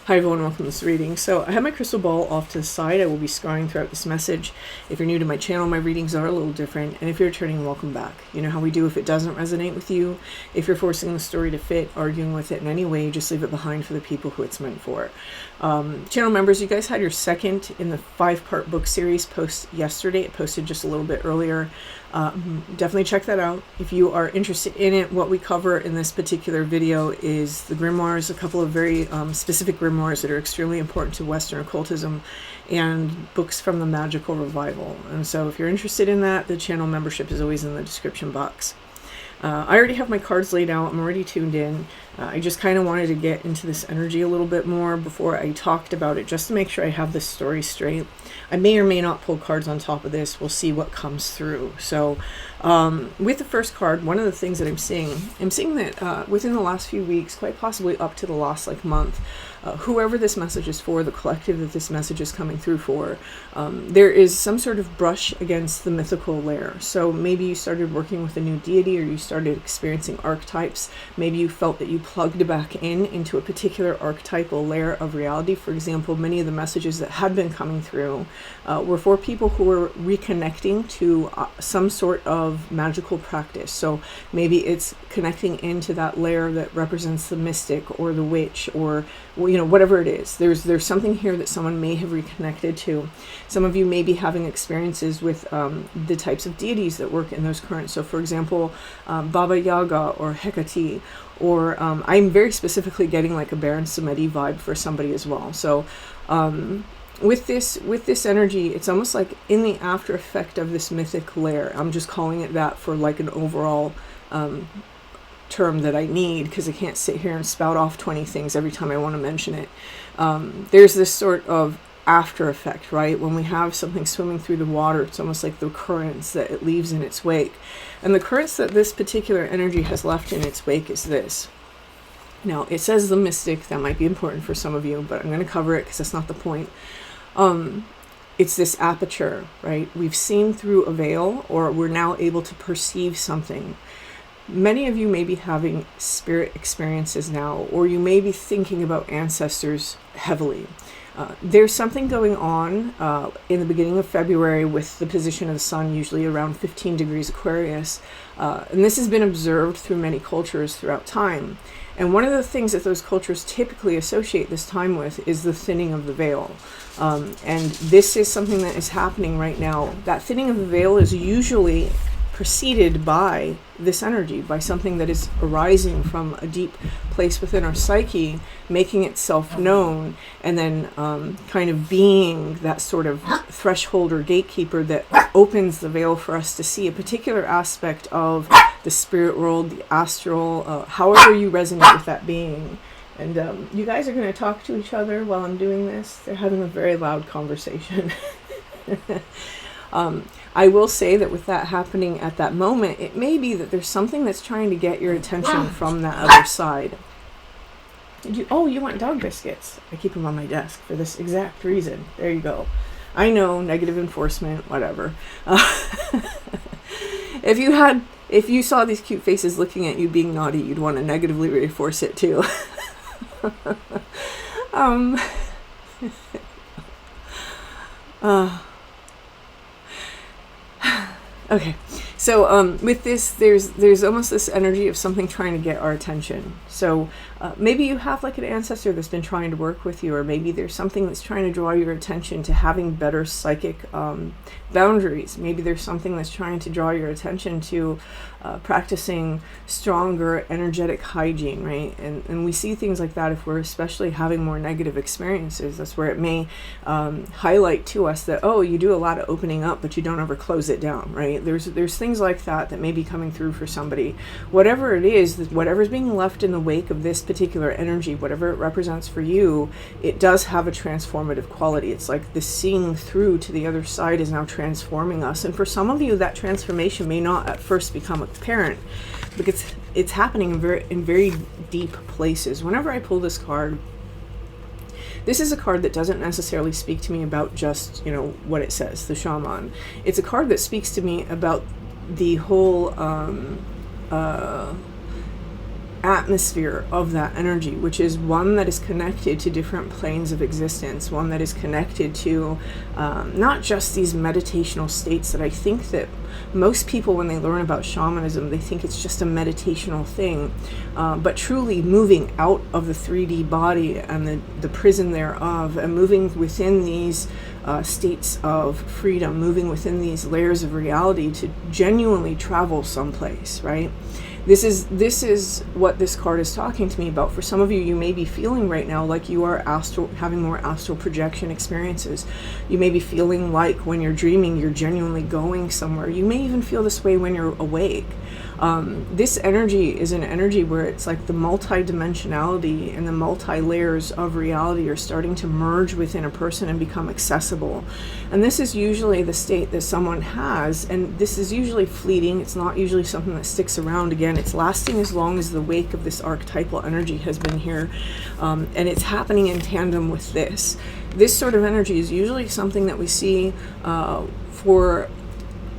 Hi everyone, welcome to this reading. So I have my crystal ball off to the side. I will be scrying throughout this message. If you're new to my channel, my readings are a little different. And if you're returning, welcome back. You know how we do if it doesn't resonate with you. If you're forcing the story to fit, arguing with it in any way, just leave it behind for the people who it's meant for. Channel members, you guys had your second in the 5-part book series post yesterday. It posted just a little bit earlier. Definitely check that out. If you are interested in it, what we cover in this particular video is the grimoires, a couple of very specific grimoires that are extremely important to Western occultism, and books from the magical revival. And so if you're interested in that, the channel membership is always in the description box. I already have my cards laid out. I'm already tuned in. I just kind of wanted to get into this energy a little bit more before I talked about it, just to make sure I have this story straight. I may or may not pull cards on top of this. We'll see what comes through. So with the first card, one of the things that I'm seeing that within the last few weeks, quite possibly up to the last month, whoever this message is for, the collective that this message is coming through for, there is some sort of brush against the mythical layer. So maybe you started working with a new deity, or you started experiencing archetypes. Maybe you felt that you plugged back into a particular archetypal layer of reality. For example, many of the messages that had been coming through were for people who were reconnecting to some sort of magical practice. So maybe it's connecting into that layer that represents the mystic or the witch, or whatever it is. There's something here that someone may have reconnected to. Some of you may be having experiences with the types of deities that work in those currents. So for example, Baba Yaga or Hecate, or I'm very specifically getting like a Baron Samedi vibe for somebody as well. So with this energy, it's almost like in the after effect of this mythic layer. I'm just calling it that for like an overall term that I need, because I can't sit here and spout off 20 things every time I want to mention it. There's this sort of after effect, right? When we have something swimming through the water, it's almost like the currents that it leaves in its wake. And the currents that this particular energy has left in its wake is this. Now, it says the mystic. That might be important for some of you, but I'm going to cover it because that's not the point. It's this aperture, right? We've seen through a veil, or we're now able to perceive something. Many of you may be having spirit experiences now, or you may be thinking about ancestors heavily. There's something going on in the beginning of February with the position of the sun, usually around 15 degrees Aquarius. And this has been observed through many cultures throughout time. And one of the things that those cultures typically associate this time with is the thinning of the veil. And this is something that is happening right now. That thinning of the veil is usually preceded by this energy, by something that is arising from a deep place within our psyche, making itself known, and then kind of being that sort of threshold or gatekeeper that opens the veil for us to see a particular aspect of the spirit world, the astral, however you resonate with that being. And you guys are going to talk to each other while I'm doing this. They're having a very loud conversation. I will say that with that happening at that moment, it may be that there's something that's trying to get your attention from that other side. You want dog biscuits? I keep them on my desk for this exact reason. There you go. I know, negative enforcement, whatever. If you saw these cute faces looking at you being naughty, you'd want to negatively reinforce it too. Okay, so with this, there's almost this energy of something trying to get our attention. So maybe you have like an ancestor that's been trying to work with you, or maybe there's something that's trying to draw your attention to having better psychic boundaries. Maybe there's something that's trying to draw your attention to practicing stronger energetic hygiene, right? And we see things like that if we're especially having more negative experiences. That's where it may highlight to us that, oh, you do a lot of opening up, but you don't ever close it down, right? There's things like that may be coming through for somebody. Whatever it is, whatever's being left in the wake of this particular energy, whatever it represents for you, it does have a transformative quality. It's like the seeing through to the other side is now transforming us. And for some of you, that transformation may not at first become apparent, because it's happening in very deep places. Whenever I pull this card, this is a card that doesn't necessarily speak to me about just, what it says, the shaman. It's a card that speaks to me about the whole atmosphere of that energy, which is one that is connected to different planes of existence, one that is connected to not just these meditational states that I think that most people, when they learn about shamanism, they think it's just a meditational thing, but truly moving out of the 3D body and the prison thereof, and moving within these states of freedom, moving within these layers of reality to genuinely travel someplace, right? This is what this card is talking to me about. For some of you, you may be feeling right now like you are having more astral projection experiences. You may be feeling like when you're dreaming, you're genuinely going somewhere. You may even feel this way when you're awake. This energy is an energy where it's like the multi-dimensionality and the multi-layers of reality are starting to merge within a person and become accessible. And this is usually the state that someone has, and this is usually fleeting. It's not usually something that sticks around. Again, it's lasting as long as the wake of this archetypal energy has been here, and it's happening in tandem with this. This sort of energy is usually something that we see for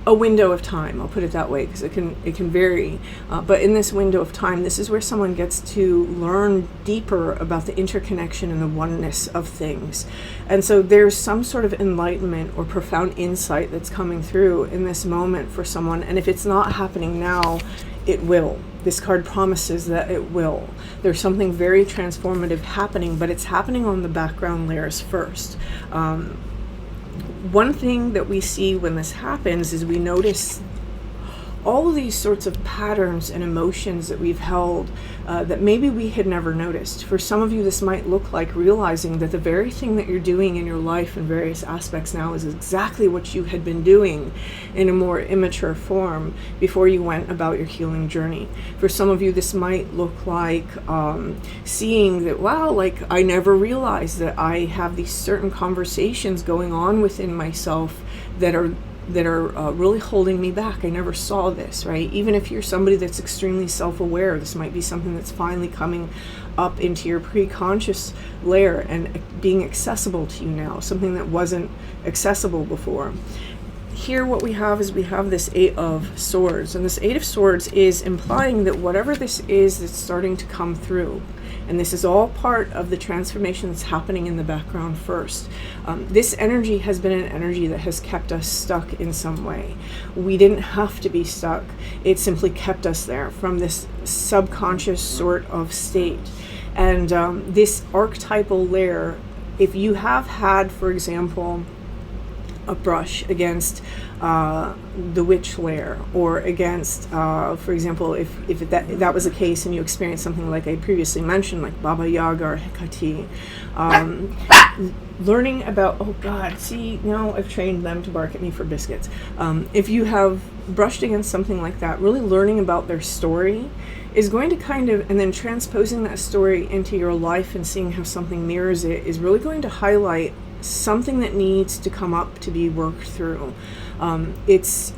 a window of time. I'll put it that way, because it can vary. But in this window of time, this is where someone gets to learn deeper about the interconnection and the oneness of things. And so there's some sort of enlightenment or profound insight that's coming through in this moment for someone. And if it's not happening now, it will. This card promises that it will. There's something very transformative happening, but it's happening on the background layers first. One thing that we see when this happens is we notice all of these sorts of patterns and emotions that we've held that maybe we had never noticed. For some of you, this might look like realizing that the very thing that you're doing in your life in various aspects now is exactly what you had been doing in a more immature form before you went about your healing journey. For some of you, this might look like seeing that, wow, like I never realized that I have these certain conversations going on within myself that are really holding me back. I never saw this, right? Even if you're somebody that's extremely self-aware, this might be something that's finally coming up into your pre-conscious layer and being accessible to you now, something that wasn't accessible before. Here what we have is we have this 8 of Swords, and this 8 of Swords is implying that whatever this is that's starting to come through, and this is all part of the transformation that's happening in the background first. This energy has been an energy that has kept us stuck in some way. We didn't have to be stuck. It simply kept us there from this subconscious sort of state. And this archetypal layer, if you have had, for example, a brush against the witch layer, or against, for example, if that was the case and you experienced something like I previously mentioned, like Baba Yaga or Hecate, learning about, oh God, see, now I've trained them to bark at me for biscuits. If you have brushed against something like that, really learning about their story is going to kind of, and then transposing that story into your life and seeing how something mirrors it is really going to highlight something that needs to come up to be worked through. It's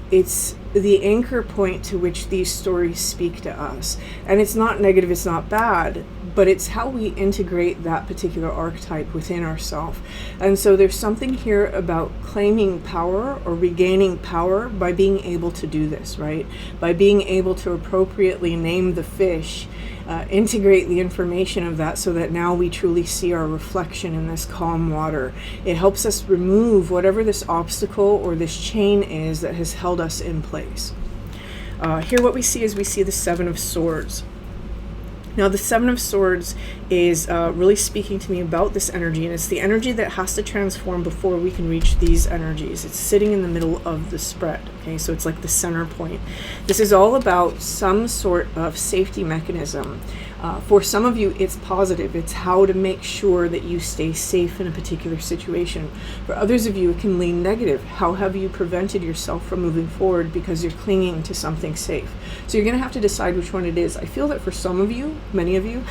the anchor point to which these stories speak to us. And it's not negative, it's not bad, but it's how we integrate that particular archetype within ourselves. And so there's something here about claiming power or regaining power by being able to do this, right? By being able to appropriately name the fish, integrate the information of that so that now we truly see our reflection in this calm water. It helps us remove whatever this obstacle or this chain is that has held us in place. Here what we see is we see the 7 of Swords. Now the 7 of Swords is really speaking to me about this energy, and it's the energy that has to transform before we can reach these energies. It's sitting in the middle of the spread, okay? So it's like the center point. This is all about some sort of safety mechanism. For some of you, it's positive. It's how to make sure that you stay safe in a particular situation. For others of you, it can lean negative. How have you prevented yourself from moving forward because you're clinging to something safe? So you're going to have to decide which one it is. I feel that for some of you, many of you,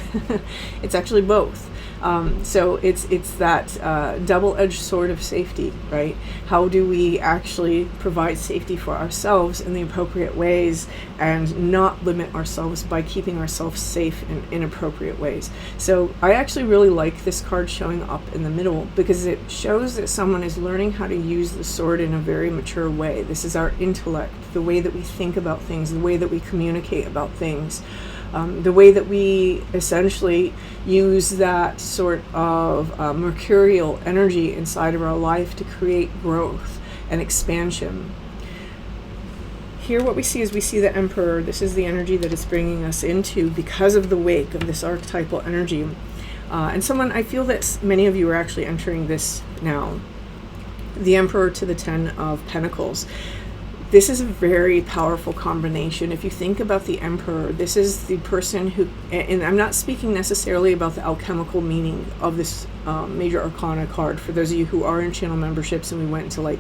it's actually both. So it's that double-edged sword of safety, right? How do we actually provide safety for ourselves in the appropriate ways and not limit ourselves by keeping ourselves safe in inappropriate ways? So I actually really like this card showing up in the middle because it shows that someone is learning how to use the sword in a very mature way. This is our intellect, the way that we think about things, the way that we communicate about things. The way that we essentially use that sort of mercurial energy inside of our life to create growth and expansion. Here what we see is we see the Emperor. This is the energy that it's bringing us into because of the wake of this archetypal energy. And someone, I feel that many of you are actually entering this now. The Emperor to the Ten of Pentacles. This is a very powerful combination. If you think about the Emperor, this is the person who, and I'm not speaking necessarily about the alchemical meaning of this Major Arcana card, for those of you who are in channel memberships and we went into like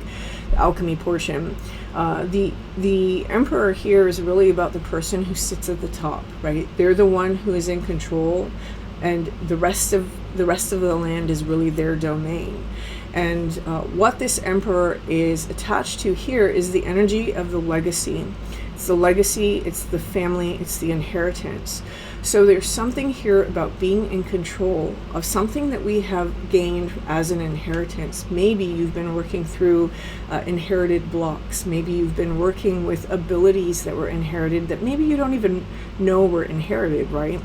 the alchemy portion. The Emperor here is really about the person who sits at the top, right? They're the one who is in control, and the rest of the land is really their domain. And what this Emperor is attached to here is the energy of the legacy. It's the legacy, it's the family, it's the inheritance. So there's something here about being in control of something that we have gained as an inheritance. Maybe you've been working through inherited blocks. Maybe you've been working with abilities that were inherited that maybe you don't even know were inherited, right?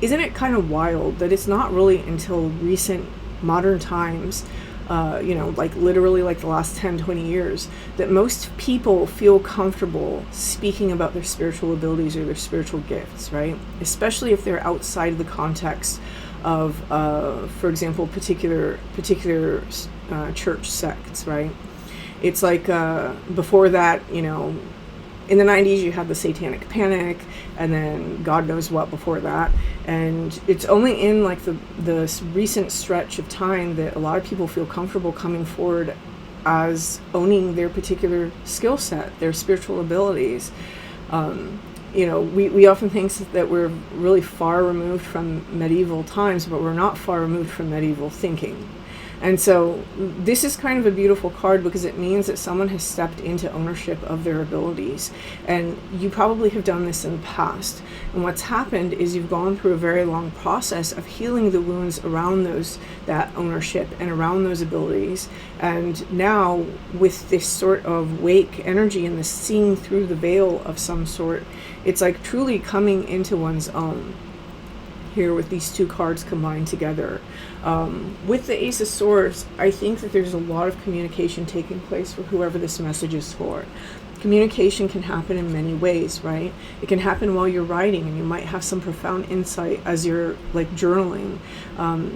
Isn't it kind of wild that it's not really until recent modern times, like literally like the last 10-20 years, that most people feel comfortable speaking about their spiritual abilities or their spiritual gifts, right? Especially if they're outside the context of, for example, particular church sects, right? It's like before that, in the 90s you had the Satanic Panic, and then God knows what before that. And it's only in like the recent stretch of time that a lot of people feel comfortable coming forward as owning their particular skill set, their spiritual abilities. We often think that we're really far removed from medieval times, but we're not far removed from medieval thinking. And so this is kind of a beautiful card because it means that someone has stepped into ownership of their abilities. And you probably have done this in the past. And what's happened is you've gone through a very long process of healing the wounds around that ownership and around those abilities. And now with this sort of wake energy and this seeing through the veil of some sort, it's like truly coming into one's own. Here with these two cards combined together. With the Ace of Swords, I think that there's a lot of communication taking place for whoever this message is for. Communication can happen in many ways, right? It can happen while you're writing, and you might have some profound insight as you're like journaling.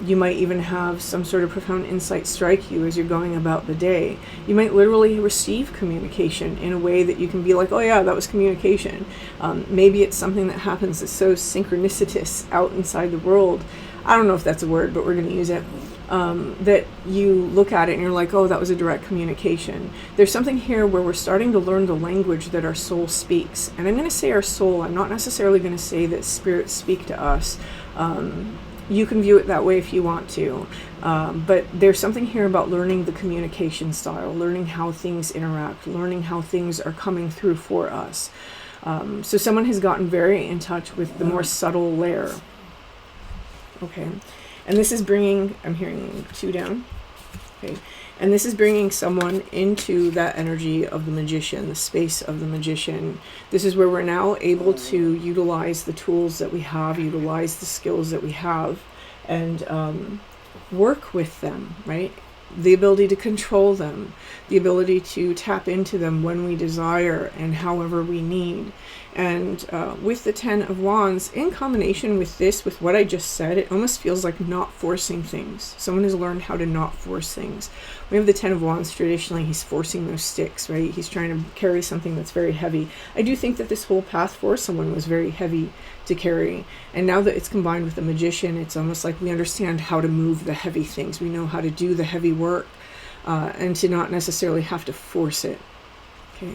You might even have some sort of profound insight strike you as you're going about the day. You might literally receive communication in a way that you can be like, oh yeah, that was communication. Maybe it's something that happens that's so synchronicitous out inside the world. I don't know if that's a word, but we're going to use it. That you look at it and you're like, oh, that was a direct communication. There's something here where we're starting to learn the language that our soul speaks. And I'm going to say our soul. I'm not necessarily going to say that spirits speak to us. You can view it that way if you want to. But there's something here about learning the communication style, learning how things interact, learning how things are coming through for us. So someone has gotten very in touch with the more subtle layer. Okay. And this is bringing, I'm hearing 2 down. Okay. And this is bringing someone into that energy of the magician, the space of the magician. This is where we're now able to utilize the tools that we have, utilize the skills that we have, and work with them, right? The ability to control them, the ability to tap into them when we desire and however we need. And with the Ten of Wands, in combination with this, with what I just said, it almost feels like not forcing things. Someone has learned how to not force things. We have the Ten of Wands, traditionally he's forcing those sticks, right? He's trying to carry something that's very heavy. I do think that this whole path for someone was very heavy to carry. And now that it's combined with the magician, it's almost like we understand how to move the heavy things. We know how to do the heavy work and to not necessarily have to force it. Okay.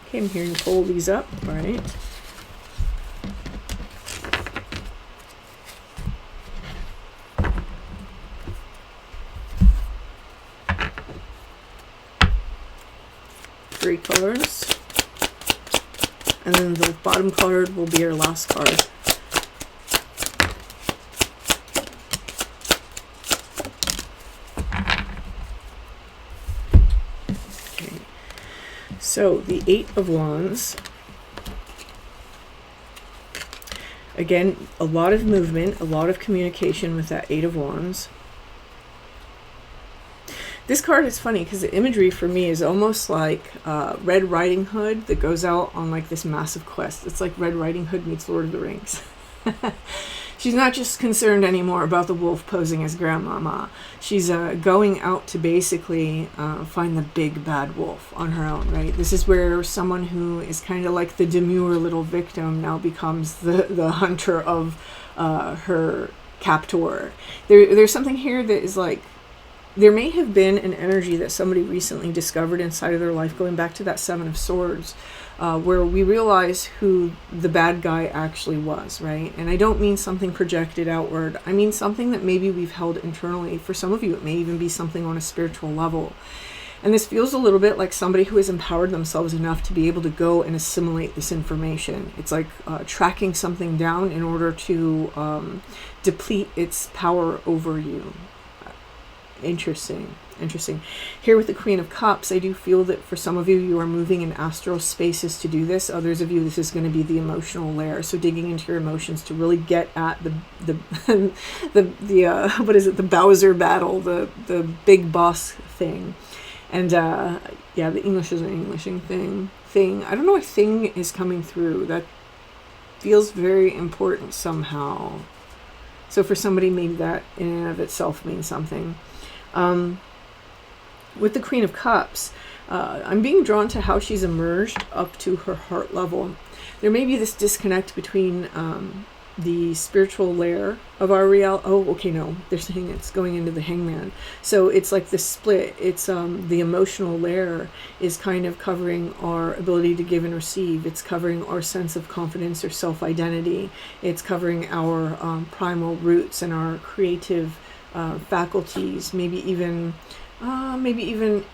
Okay, I'm here to pull these up, all right. Three colors. And then the bottom card will be our last card. Okay. So the Eight of Wands. Again, a lot of movement, a lot of communication with that Eight of Wands. This card is funny because the imagery for me is almost like Red Riding Hood that goes out on like this massive quest. It's like Red Riding Hood meets Lord of the Rings. She's not just concerned anymore about the wolf posing as grandmama. She's going out to basically find the big bad wolf on her own, right? This is where someone who is kind of like the demure little victim now becomes the hunter of her captor. There's something here that is like, there may have been an energy that somebody recently discovered inside of their life, going back to that Seven of Swords, where we realize who the bad guy actually was, right? And I don't mean something projected outward. I mean something that maybe we've held internally. For some of you, it may even be something on a spiritual level. And this feels a little bit like somebody who has empowered themselves enough to be able to go and assimilate this information. It's like tracking something down in order to deplete its power over you. Interesting. Here with the Queen of Cups, I do feel that for some of you, you are moving in astral spaces to do this. Others of you, this is going to be the emotional layer. So digging into your emotions to really get at the what is it? The Bowser battle, the big boss thing. And yeah, the English is an Englishing thing. I don't know if thing is coming through. That feels very important somehow. So for somebody, maybe that in and of itself means something. With the Queen of Cups, I'm being drawn to how she's emerged up to her heart level. There may be this disconnect between the spiritual layer of our reality. Oh, okay, no, they're saying it's going into the Hangman. So it's like this split. It's the emotional layer is kind of covering our ability to give and receive. It's covering our sense of confidence or self-identity. It's covering our primal roots and our creative faculties, maybe even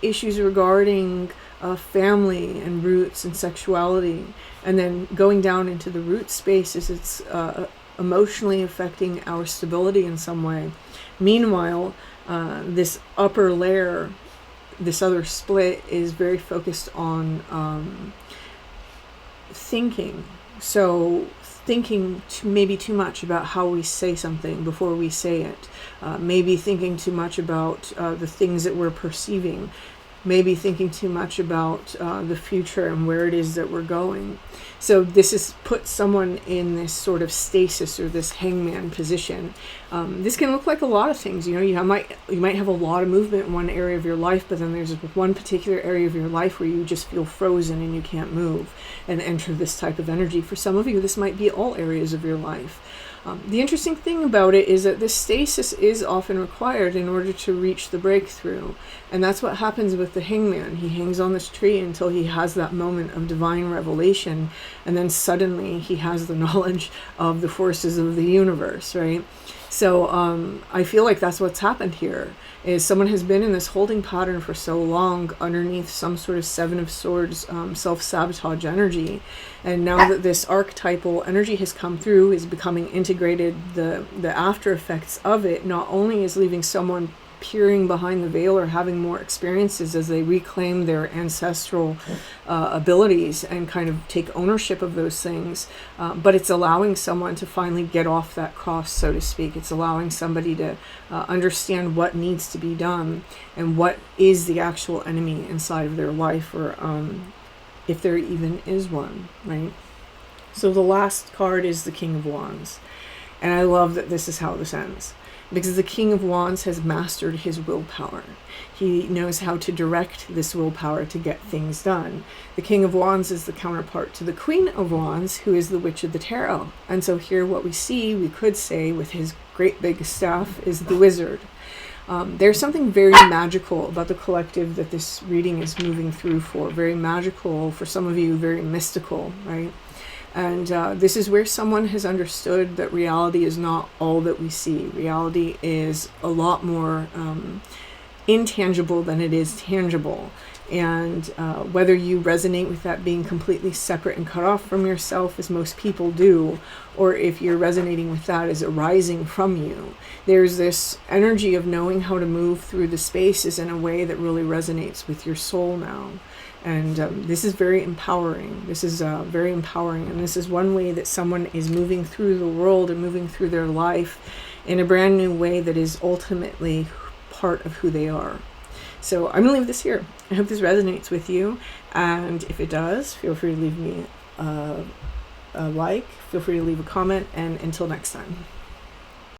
issues regarding family and roots and sexuality. And then going down into the root space is it's emotionally affecting our stability in some way. Meanwhile, this upper layer, this other split, is very focused on thinking. So thinking maybe too much about how we say something before we say it. Maybe thinking too much about the things that we're perceiving. Maybe thinking too much about the future and where it is that we're going. So this has put someone in this sort of stasis or this hangman position. This can look like a lot of things. You know, you might have a lot of movement in one area of your life, but then there's one particular area of your life where you just feel frozen and you can't move and enter this type of energy. For some of you, this might be all areas of your life. The interesting thing about it is that this stasis is often required in order to reach the breakthrough. And that's what happens with the hangman. He hangs on this tree until he has that moment of divine revelation. And then suddenly he has the knowledge of the forces of the universe, right? So I feel like that's what's happened here, is someone has been in this holding pattern for so long underneath some sort of Seven of Swords self-sabotage energy. And now that this archetypal energy has come through, is becoming integrated, the after effects of it not only is leaving someone peering behind the veil or having more experiences as they reclaim their ancestral abilities and kind of take ownership of those things, but it's allowing someone to finally get off that cross, so to speak. It's allowing somebody to understand what needs to be done and what is the actual enemy inside of their life, or if there even is one, right? So the last card is the King of Wands. And I love that this is how this ends, because the King of Wands has mastered his willpower. He knows how to direct this willpower to get things done. The King of Wands is the counterpart to the Queen of Wands, who is the Witch of the Tarot. And so here what we see, we could say with his great big staff, is the Wizard. There's something very magical about the collective that this reading is moving through for. Very magical, for some of you, very mystical, right? And this is where someone has understood that reality is not all that we see. Reality is a lot more intangible than it is tangible. And whether you resonate with that being completely separate and cut off from yourself, as most people do, or if you're resonating with that as arising from you, there's this energy of knowing how to move through the spaces in a way that really resonates with your soul now. And this is very empowering. This is very empowering. And this is one way that someone is moving through the world and moving through their life in a brand new way that is ultimately part of who they are. So I'm going to leave this here. I hope this resonates with you. And if it does, feel free to leave me a like. Feel free to leave a comment. And until next time.